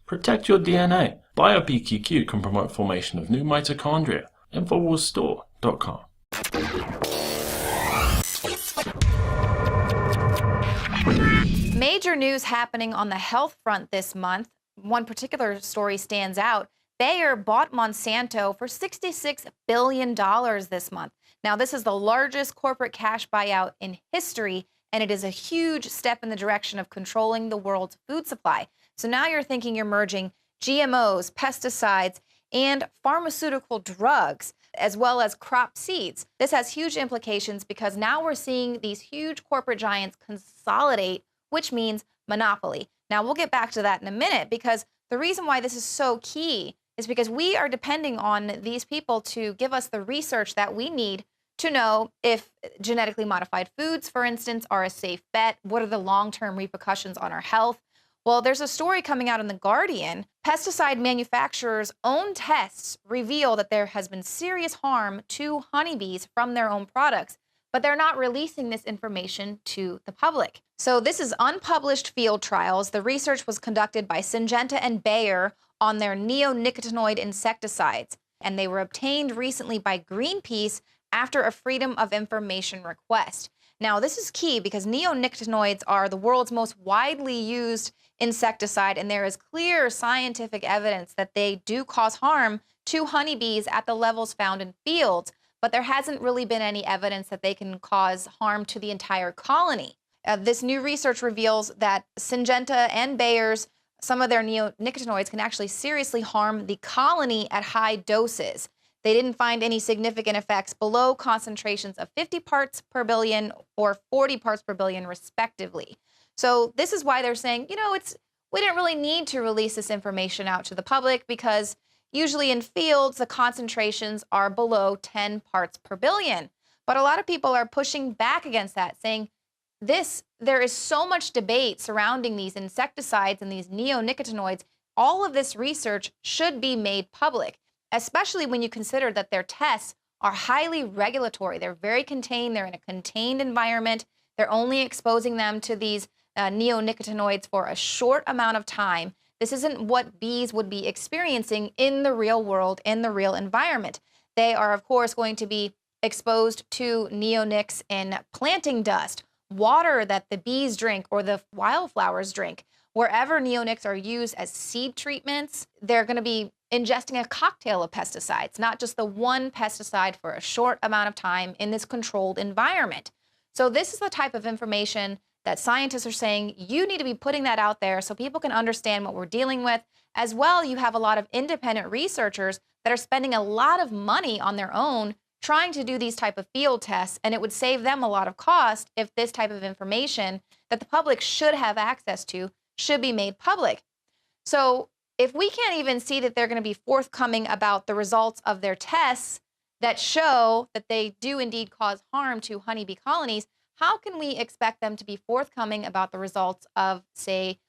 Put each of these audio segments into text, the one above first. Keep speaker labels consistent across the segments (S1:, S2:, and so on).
S1: Protect your DNA. BioPQQ can promote formation of new mitochondria. Infowarsstore.com.
S2: Major news happening on the health front this month. One particular story stands out. Bayer bought Monsanto for $66 billion this month. Now, this is the largest corporate cash buyout in history, and it is a huge step in the direction of controlling the world's food supply. So now you're thinking you're merging GMOs, pesticides, and pharmaceutical drugs, as well as crop seeds. This has huge implications because now we're seeing these huge corporate giants consolidate, which means monopoly. Now, we'll get back to that in a minute, because the reason why this is so key is because we are depending on these people to give us the research that we need to know if genetically modified foods, for instance, are a safe bet. What are the long-term repercussions on our health? Well, there's a story coming out in The Guardian. Pesticide manufacturers' own tests reveal that there has been serious harm to honeybees from their own products, but they're not releasing this information to the public. So this is unpublished field trials. The research was conducted by Syngenta and Bayer on their neonicotinoid insecticides, and they were obtained recently by Greenpeace after a Freedom of Information request. Now, this is key because neonicotinoids are the world's most widely used insecticide, and there is clear scientific evidence that they do cause harm to honeybees at the levels found in fields, but there hasn't really been any evidence that they can cause harm to the entire colony. This new research reveals that Syngenta and Bayer's, some of their neonicotinoids can actually seriously harm the colony at high doses. They didn't find any significant effects below concentrations of 50 parts per billion or 40 parts per billion, respectively. So this is why they're saying, we didn't really need to release this information out to the public, because usually in fields, the concentrations are below 10 parts per billion. But a lot of people are pushing back against that, saying there is so much debate surrounding these insecticides and these neonicotinoids. All of this research should be made public, especially when you consider that their tests are highly regulatory. They're very contained. They're in a contained environment. They're only exposing them to these neonicotinoids for a short amount of time. This isn't what bees would be experiencing in the real world, in the real environment. They are, of course, going to be exposed to neonics in planting dust, water that the bees drink or the wildflowers drink. Wherever neonics are used as seed treatments, they're going to be ingesting a cocktail of pesticides, not just the one pesticide for a short amount of time in this controlled environment. So this is the type of information that scientists are saying you need to be putting that out there so people can understand what we're dealing with. As well, you have a lot of independent researchers that are spending a lot of money on their own trying to do these type of field tests, and it would save them a lot of cost if this type of information that the public should have access to should be made public. So if we can't even see that they're going to be forthcoming about the results of their tests that show that they do indeed cause harm to honeybee colonies, how can we expect them to be forthcoming about the results of, say,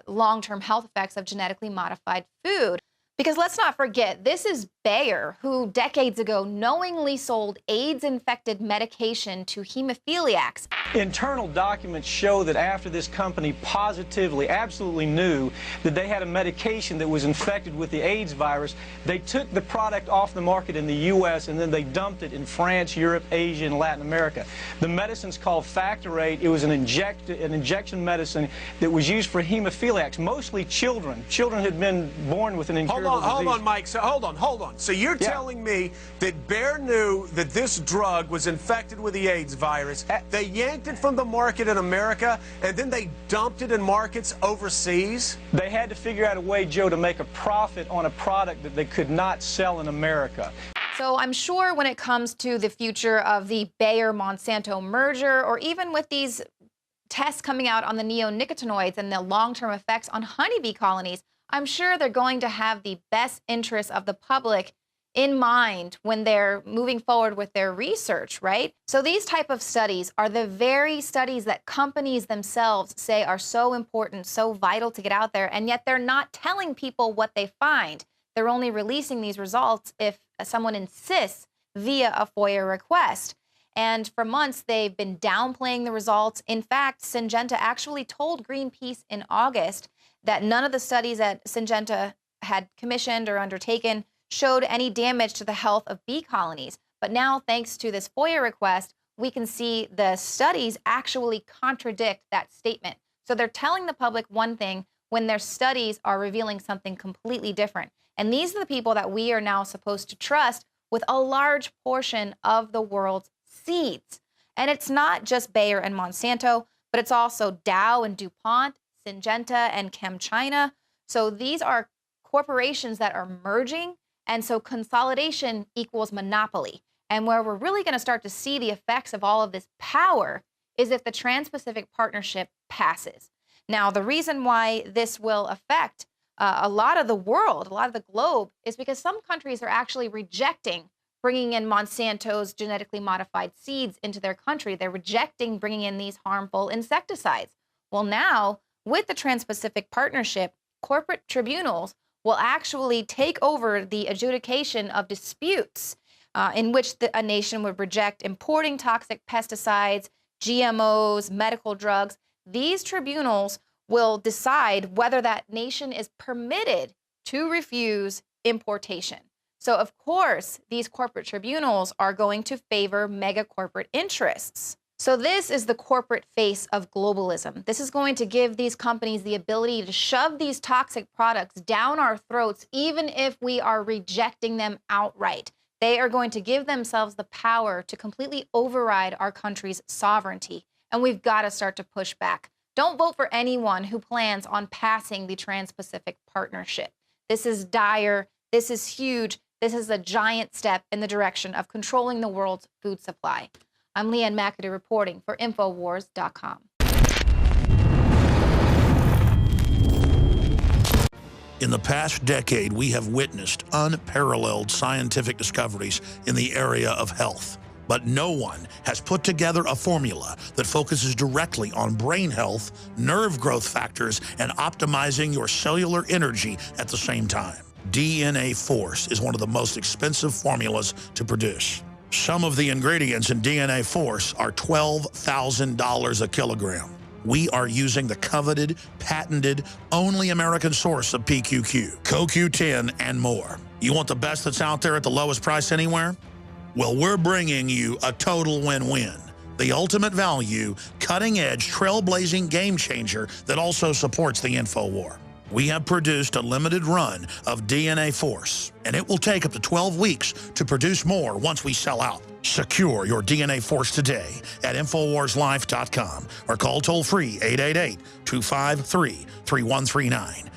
S2: long-term health effects of genetically modified food? Because let's not forget, this is Bayer, who decades ago knowingly sold AIDS-infected medication to hemophiliacs.
S3: Internal documents show that after this company positively, absolutely knew that they had a medication that was infected with the AIDS virus, they took the product off the market in the U.S. and then they dumped it in France, Europe, Asia, and Latin America. The medicine's called Factor VIII. It was an injection medicine that was used for hemophiliacs, mostly children. Children had been born with an incurable disease.
S4: Hold on, Mike. So hold on. So you're telling me that Bayer knew that this drug was infected with the AIDS virus. They yanked it from the market in America, and then they dumped it in markets overseas?
S3: They had to figure out a way, Joe, to make a profit on a product that they could not sell in America.
S2: So I'm sure when it comes to the future of the Bayer-Monsanto merger, or even with these tests coming out on the neonicotinoids and the long-term effects on honeybee colonies, I'm sure they're going to have the best interests of the public in mind when they're moving forward with their research, right? So these type of studies are the very studies that companies themselves say are so important, so vital to get out there, and yet they're not telling people what they find. They're only releasing these results if someone insists via a FOIA request. And for months, they've been downplaying the results. In fact, Syngenta actually told Greenpeace in August that none of the studies that Syngenta had commissioned or undertaken showed any damage to the health of bee colonies. But now, thanks to this FOIA request, we can see the studies actually contradict that statement. So they're telling the public one thing when their studies are revealing something completely different. And these are the people that we are now supposed to trust with a large portion of the world's seeds. And it's not just Bayer and Monsanto, but it's also Dow and DuPont, Syngenta and ChemChina. So these are corporations that are merging, and so consolidation equals monopoly. And where we're really going to start to see the effects of all of this power is if the Trans-Pacific Partnership passes. Now, the reason why this will affect a lot of the world, a lot of the globe, is because some countries are actually rejecting bringing in Monsanto's genetically modified seeds into their country. They're rejecting bringing in these harmful insecticides. Well, now, with the Trans-Pacific Partnership, corporate tribunals will actually take over the adjudication of disputes in which a nation would reject importing toxic pesticides, GMOs, medical drugs. These tribunals will decide whether that nation is permitted to refuse importation. So, of course, these corporate tribunals are going to favor mega corporate interests. So this is the corporate face of globalism. This is going to give these companies the ability to shove these toxic products down our throats, even if we are rejecting them outright. They are going to give themselves the power to completely override our country's sovereignty. And we've got to start to push back. Don't vote for anyone who plans on passing the Trans-Pacific Partnership. This is dire. This is huge. This is a giant step in the direction of controlling the world's food supply. I'm Leanne McAdoo reporting for Infowars.com.
S5: In the past decade, we have witnessed unparalleled scientific discoveries in the area of health. But no one has put together a formula that focuses directly on brain health, nerve growth factors, and optimizing your cellular energy at the same time. DNA Force is one of the most expensive formulas to produce. Some of the ingredients in DNA Force are $12,000 a kilogram. We are using the coveted, patented, only American source of PQQ, CoQ10, and more. You want the best that's out there at the lowest price anywhere? Well, we're bringing you a total win-win. The ultimate value, cutting-edge, trailblazing game changer that also supports the InfoWar. We have produced a limited run of DNA Force, and it will take up to 12 weeks to produce more once we sell out. Secure your DNA Force today at InfoWarsLife.com or call toll-free 888-253-3139.